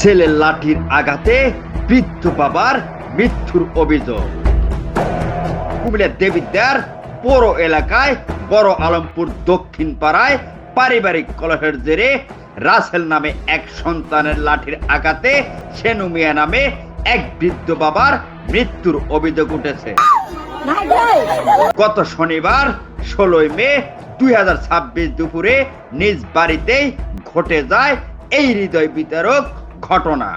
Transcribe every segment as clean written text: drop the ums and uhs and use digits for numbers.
ছেলের লাঠির আঘাতে বৃদ্ধ বাবার মৃত্যুর অভিযোগ। কুমিল্লার দেবিদ্বার পৌর এলাকায় বড় আলমপুর দক্ষিণ পাড়ায় পারিবারিক কলহের জেরে রাসেল নামে এক সন্তানের লাঠির আঘাতে সেনু মিয়া নামে এক বৃদ্ধ বাবার মৃত্যুর অভিযোগ উঠেছে। গত শনিবার 16 মে 2026 দুপুরে নিজ বাড়িতেই ঘটে যায় এই হৃদয় বিতারক ঘটনা।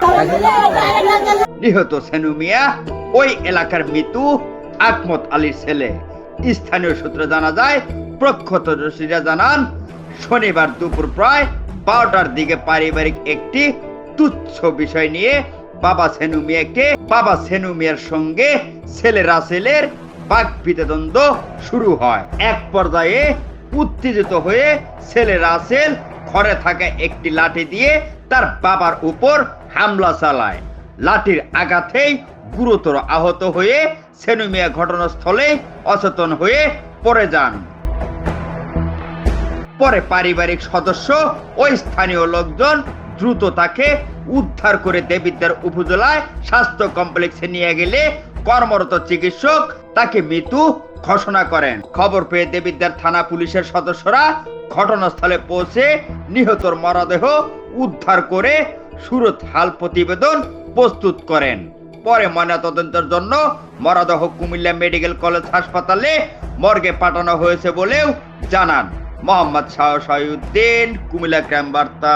নিহত সেনু মিয়া ওই এলাকার মৃত্যু আকমত আলীর ছেলে। স্থানীয় সূত্রে জানা যায়, প্রত্যক্ষদর্শীরা জানান শনিবার দুপুর প্রায় 12টার দিকে পারিবারিক একটি তুচ্ছ বিষয় নিয়ে বাবা সেনু মিয়ার সঙ্গে ছেলে রাসেলের বাকবিতণ্ডা শুরু হয়। এক পর্যায়ে উত্তেজিত হয়ে ছেলে রাসেল ঘরে থাকা একটি লাঠি দিয়ে তার বাবার উপর হামলা চালায়। লাঠির আঘাতেই গুরুতর আহত হয়ে সেনু মিয়া ঘটনাস্থলে অচেতন হয়ে পড়ে যান। পরে পারিবারিক সদস্য ও স্থানীয় লোকজন দ্রুত তাকে উদ্ধার করে দেবিদ্বার উপজেলায় স্বাস্থ্য কমপ্লেক্সে নিয়ে গেলে কর্মরত চিকিৎসক তাকে মৃত ঘোষণা করেন। খবর পেয়ে দেবিদ্বার থানা পুলিশের সদস্যরা ঘটনাস্থলে পৌঁছে নিহতর মরদেহ উদ্ধার করে সুরত হাল প্রতিবেদন প্রস্তুত করেন। পরে ময়নাতদন্তের জন্য মরদেহ কুমিল্লা মেডিকেল কলেজ হাসপাতালে মর্গে পাঠানো হয়েছে বলেও জানান মোহাম্মদ শাহ শহীউদ্দিন, কুমিল্লা ক্রাইম বার্তা।